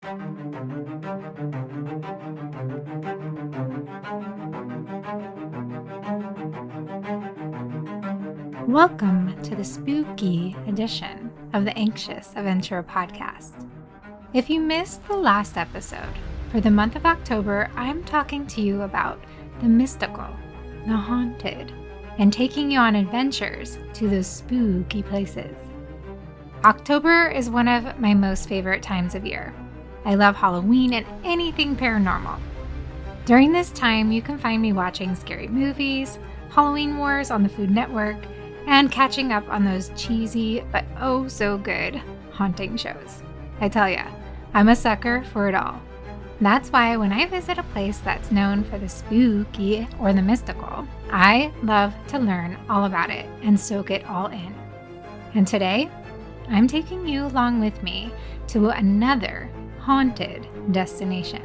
Welcome to the spooky edition of the Anxious Adventurer podcast. If you missed the last episode, for the month of October, I'm talking to you about the mystical, the haunted, and taking you on adventures to those spooky places. October is one of my most favorite times of year. I love Halloween and anything paranormal. During this time, you can find me watching scary movies, Halloween Wars on the Food Network, and catching up on those cheesy but oh so good haunting shows. I tell ya, I'm a sucker for it all. That's why when I visit a place that's known for the spooky or the mystical, I love to learn all about it and soak it all in. And today, I'm taking you along with me to another haunted destination.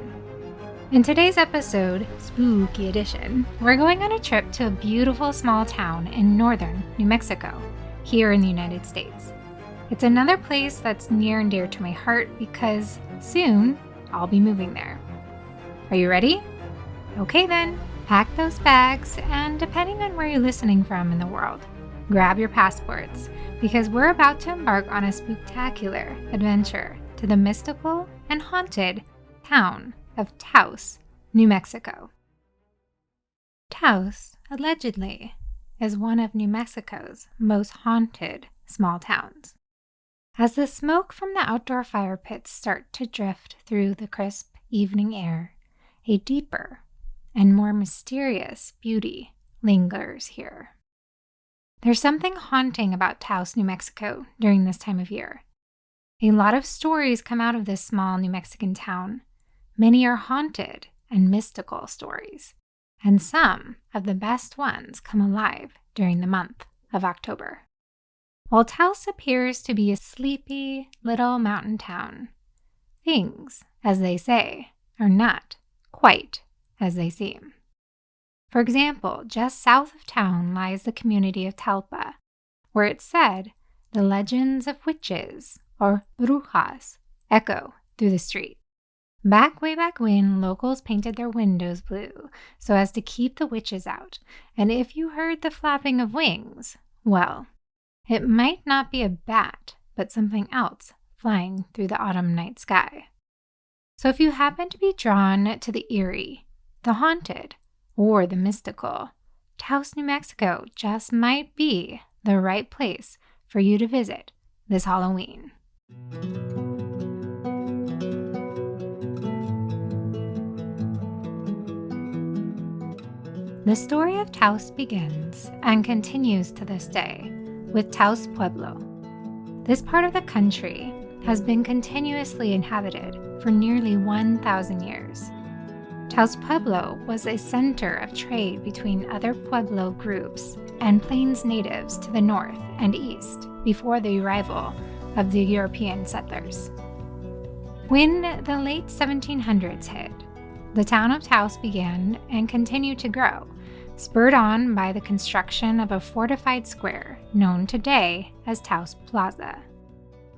In today's episode, Spooky Edition, we're going on a trip to a beautiful small town in northern New Mexico, here in the United States. It's another place that's near and dear to my heart because soon I'll be moving there. Are you ready? Okay then, pack those bags and depending on where you're listening from in the world, grab your passports because we're about to embark on a spooktacular adventure to the mystical and haunted town of Taos, New Mexico. Taos, allegedly, is one of New Mexico's most haunted small towns. As the smoke from the outdoor fire pits start to drift through the crisp evening air, a deeper and more mysterious beauty lingers here. There's something haunting about Taos, New Mexico during this time of year. A lot of stories come out of this small New Mexican town. Many are haunted and mystical stories, and some of the best ones come alive during the month of October. While Taos appears to be a sleepy little mountain town, things, as they say, are not quite as they seem. For example, just south of town lies the community of Talpa, where it's said the legends of witches, or brujas, echo through the street. Way back when, locals painted their windows blue so as to keep the witches out, and if you heard the flapping of wings, well, it might not be a bat, but something else flying through the autumn night sky. So if you happen to be drawn to the eerie, the haunted, or the mystical, Taos, New Mexico just might be the right place for you to visit this Halloween. The story of Taos begins and continues to this day with Taos Pueblo. This part of the country has been continuously inhabited for nearly 1,000 years. Taos Pueblo was a center of trade between other Pueblo groups and Plains natives to the north and east before the arrival of the European settlers. When the late 1700s hit, the town of Taos began and continued to grow, spurred on by the construction of a fortified square known today as Taos Plaza.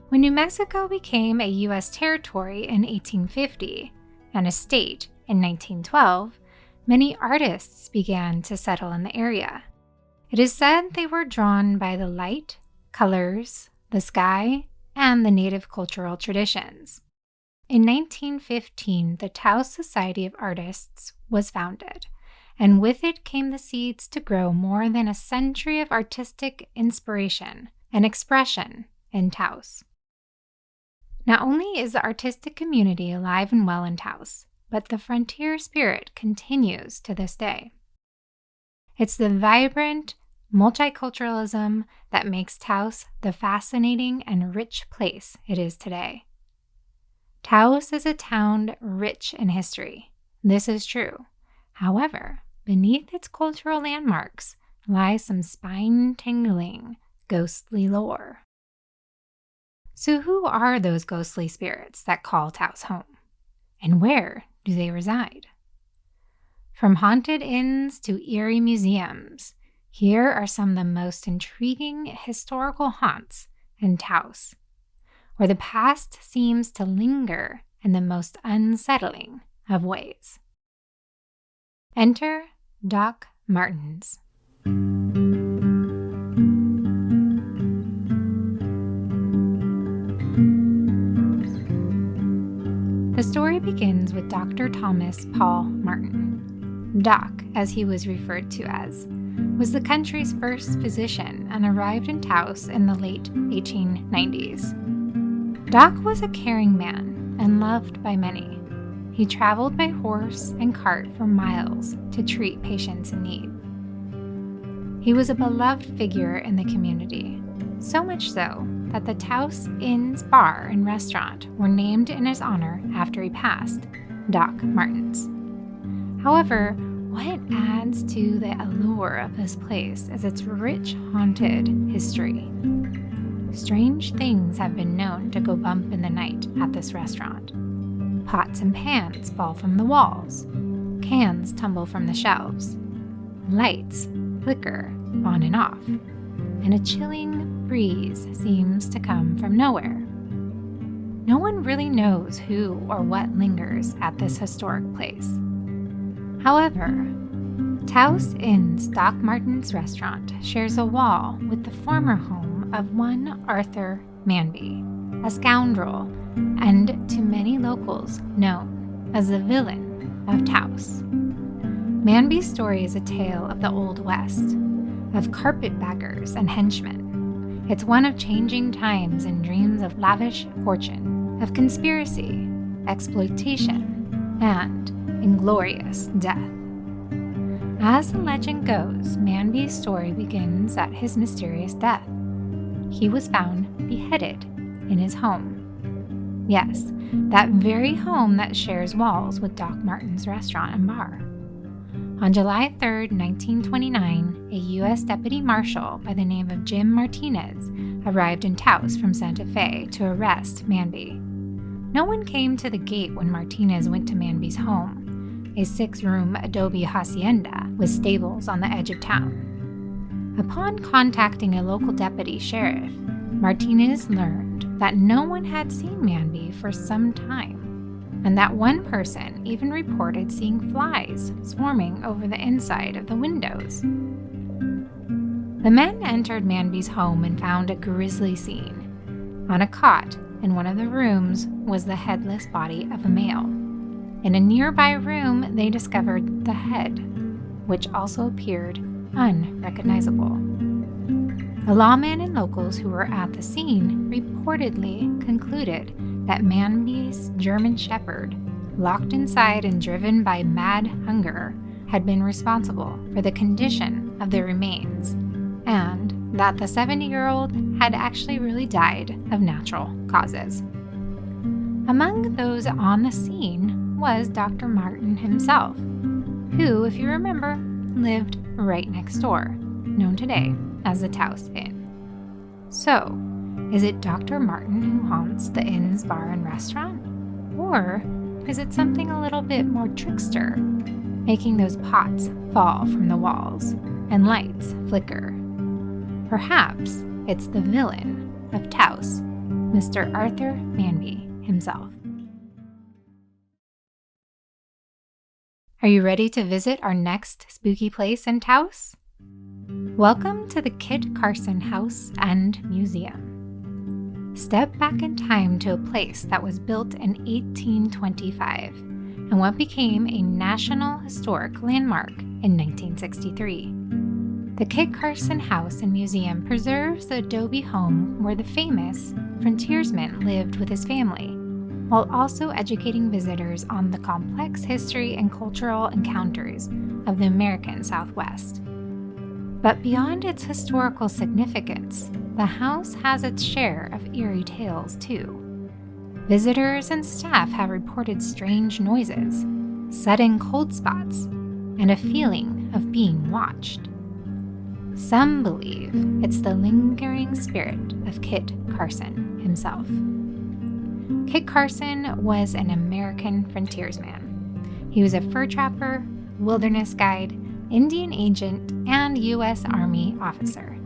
When New Mexico became a U.S. territory in 1850 and a state in 1912, many artists began to settle in the area. It is said they were drawn by the light, colors, the sky, and the native cultural traditions. In 1915, the Taos Society of Artists was founded, and with it came the seeds to grow more than a century of artistic inspiration and expression in Taos. Not only is the artistic community alive and well in Taos, but the frontier spirit continues to this day. It's the vibrant multiculturalism that makes Taos the fascinating and rich place it is today. Taos is a town rich in history. This is true. However, beneath its cultural landmarks lies some spine-tingling, ghostly lore. So who are those ghostly spirits that call Taos home? And where do they reside? From haunted inns to eerie museums, here are some of the most intriguing historical haunts in Taos, where the past seems to linger in the most unsettling of ways. Enter Doc Martens. The story begins with Dr. Thomas Paul Martin. Doc, as he was referred to as, was the country's first physician and arrived in Taos in the late 1890s. Doc was a caring man and loved by many. He traveled by horse and cart for miles to treat patients in need. He was a beloved figure in the community, so much so that the Taos Inn's bar and restaurant were named in his honor after he passed, Doc Martens. However, what adds to the allure of this place is its rich, haunted history. Strange things have been known to go bump in the night at this restaurant. Pots and pans fall from the walls. Cans tumble from the shelves. Lights flicker on and off. And a chilling breeze seems to come from nowhere. No one really knows who or what lingers at this historic place. However, Taos Inn's Doc Martens restaurant shares a wall with the former home of one Arthur Manby, a scoundrel and to many locals known as the villain of Taos. Manby's story is a tale of the Old West, of carpetbaggers and henchmen. It's one of changing times and dreams of lavish fortune, of conspiracy, exploitation, and inglorious death. As the legend goes, Manby's story begins at his mysterious death. He was found beheaded in his home. Yes, that very home that shares walls with Doc Martens restaurant and bar. On July 3, 1929, a U.S. Deputy Marshal by the name of Jim Martinez arrived in Taos from Santa Fe to arrest Manby. No one came to the gate when Martinez went to Manby's home, a 6-room adobe hacienda with stables on the edge of town. Upon contacting a local deputy sheriff, Martinez learned that no one had seen Manby for some time, and that one person even reported seeing flies swarming over the inside of the windows. The men entered Manby's home and found a grisly scene. On a cot in one of the rooms was the headless body of a male. In a nearby room, they discovered the head, which also appeared unrecognizable. The lawmen and locals who were at the scene reportedly concluded that Manby's German Shepherd, locked inside and driven by mad hunger, had been responsible for the condition of the remains, and that the 70-year-old had actually really died of natural causes. Among those on the scene was Dr. Martin himself, who, if you remember, lived right next door, known today as the Taos Inn. So, is it Dr. Martin who haunts the inn's bar and restaurant? Or is it something a little bit more trickster, making those pots fall from the walls and lights flicker? Perhaps it's the villain of Taos, Mr. Arthur Manby himself. Are you ready to visit our next spooky place in Taos? Welcome to the Kit Carson House and Museum. Step back in time to a place that was built in 1825 and what became a National Historic Landmark in 1963. The Kit Carson House and Museum preserves the adobe home where the famous frontiersman lived with his family, while also educating visitors on the complex history and cultural encounters of the American Southwest. But beyond its historical significance, the house has its share of eerie tales too. Visitors and staff have reported strange noises, sudden cold spots, and a feeling of being watched. Some believe it's the lingering spirit of Kit Carson himself. Kit Carson was an American frontiersman. He was a fur trapper, wilderness guide, Indian agent, and U.S. Army officer.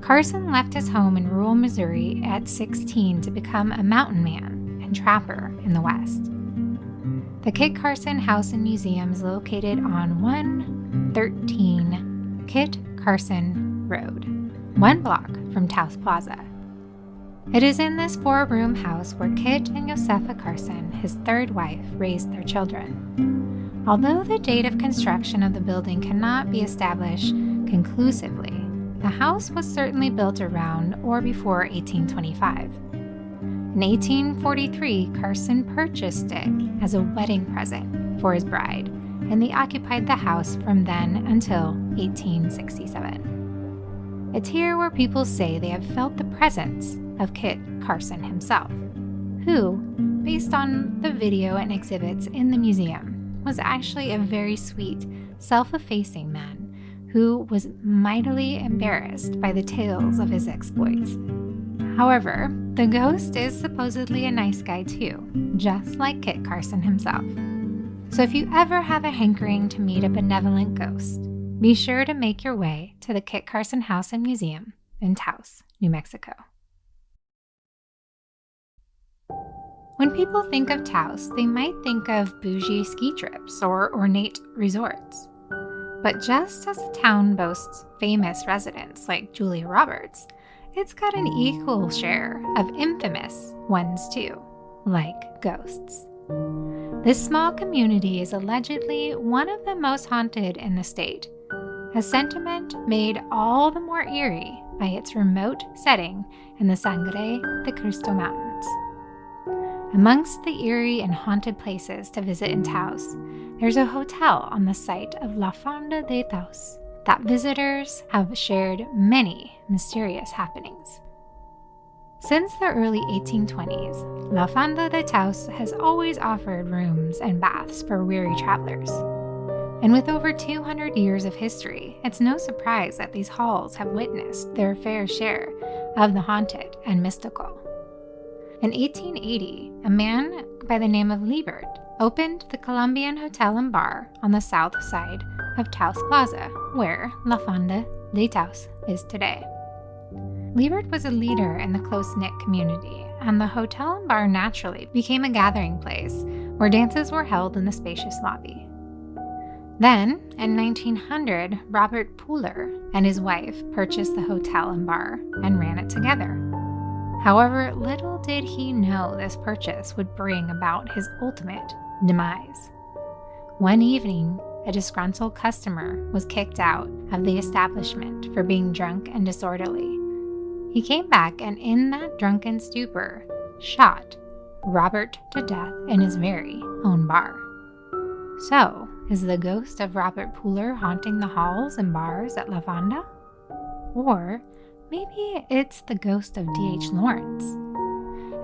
Carson left his home in rural Missouri at 16 to become a mountain man and trapper in the West. The Kit Carson House and Museum is located on 113 Kit Carson Road, 1 block from Taos Plaza. It is in this 4-room house where Kit and Josefa Carson, his third wife, raised their children. Although the date of construction of the building cannot be established conclusively, the house was certainly built around or before 1825. In 1843, Carson purchased it as a wedding present for his bride, and they occupied the house from then until 1867. It's here where people say they have felt the presence of Kit Carson himself, who, based on the video and exhibits in the museum, was actually a very sweet, self-effacing man who was mightily embarrassed by the tales of his exploits. However, the ghost is supposedly a nice guy too, just like Kit Carson himself. So if you ever have a hankering to meet a benevolent ghost, be sure to make your way to the Kit Carson House and Museum in Taos, New Mexico. When people think of Taos, they might think of bougie ski trips or ornate resorts. But just as the town boasts famous residents like Julia Roberts, it's got an equal share of infamous ones too, like ghosts. This small community is allegedly one of the most haunted in the state, a sentiment made all the more eerie by its remote setting in the Sangre de Cristo Mountains. Amongst the eerie and haunted places to visit in Taos, there's a hotel on the site of La Fonda de Taos that visitors have shared many mysterious happenings. Since the early 1820s, La Fonda de Taos has always offered rooms and baths for weary travelers. And with over 200 years of history, it's no surprise that these halls have witnessed their fair share of the haunted and mystical. In 1880, a man by the name of Liebert opened the Colombian Hotel and Bar on the south side of Taos Plaza, where La Fonda de Taos is today. Liebert was a leader in the close-knit community, and the hotel and bar naturally became a gathering place where dances were held in the spacious lobby. Then, in 1900, Robert Puller and his wife purchased the hotel and bar and ran it together. However, little did he know this purchase would bring about his ultimate demise. One evening, a disgruntled customer was kicked out of the establishment for being drunk and disorderly. He came back and in that drunken stupor, shot Robert to death in his very own bar. So, is the ghost of Robert Puller haunting the halls and bars at La Fonda? Or maybe it's the ghost of D.H. Lawrence.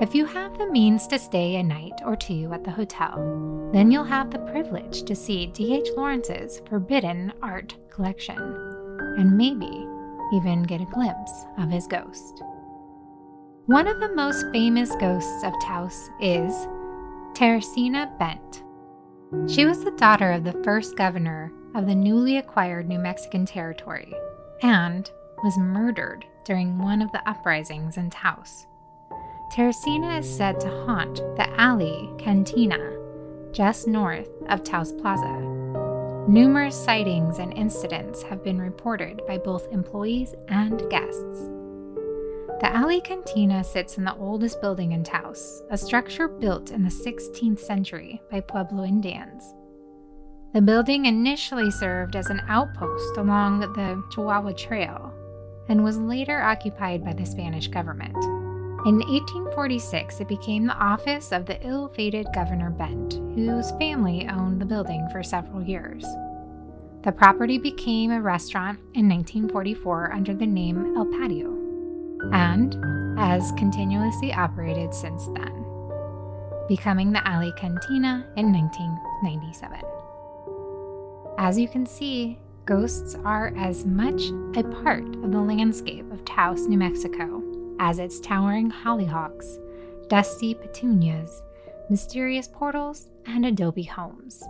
If you have the means to stay a night or two at the hotel, then you'll have the privilege to see D.H. Lawrence's forbidden art collection, and maybe even get a glimpse of his ghost. One of the most famous ghosts of Taos is Teresina Bent. She was the daughter of the first governor of the newly acquired New Mexican territory and was murdered during one of the uprisings in Taos. Teresina is said to haunt the alley Cantina just north of Taos Plaza. Numerous sightings and incidents have been reported by both employees and guests. The alley Cantina sits in the oldest building in Taos, a structure built in the 16th century by Pueblo Indians. The building initially served as an outpost along the Chihuahua Trail and was later occupied by the Spanish government. In 1846, it became the office of the ill-fated Governor Bent, whose family owned the building for several years. The property became a restaurant in 1944 under the name El Patio, and has continuously operated since then, becoming the Alley Cantina in 1997. As you can see, ghosts are as much a part of the landscape of Taos, New Mexico, as its towering hollyhocks, dusty petunias, mysterious portals, and adobe homes.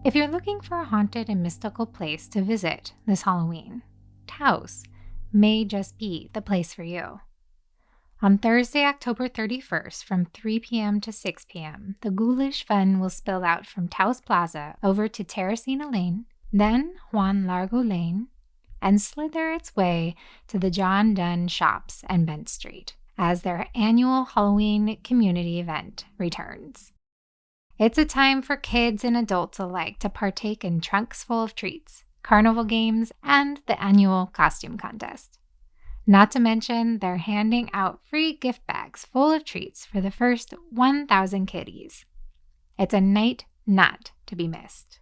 If you're looking for a haunted and mystical place to visit this Halloween, Taos may just be the place for you. On Thursday, October 31st, from 3 p.m. to 6 p.m., the ghoulish fun will spill out from Taos Plaza over to Terracina Lane, then Juan Largo Lane, and slither its way to the John Donne Shops and Bent Street as their annual Halloween community event returns. It's a time for kids and adults alike to partake in trunks full of treats, carnival games, and the annual costume contest. Not to mention, they're handing out free gift bags full of treats for the first 1,000 kiddies. It's a night not to be missed.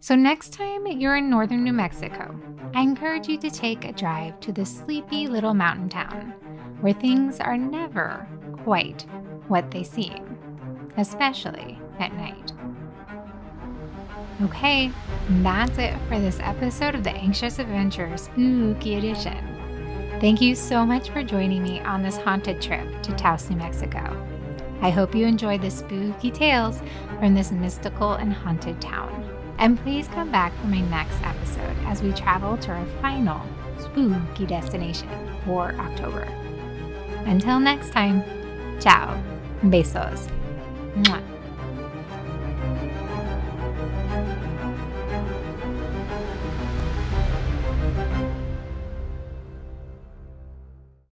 So next time you're in northern New Mexico, I encourage you to take a drive to the sleepy little mountain town, where things are never quite what they seem, especially at night. Okay, that's it for this episode of the Anxious Adventurers Spooky Edition. Thank you so much for joining me on this haunted trip to Taos, New Mexico. I hope you enjoyed the spooky tales from this mystical and haunted town. And please come back for my next episode as we travel to our final spooky destination for October. Until next time, ciao, besos. Mwah.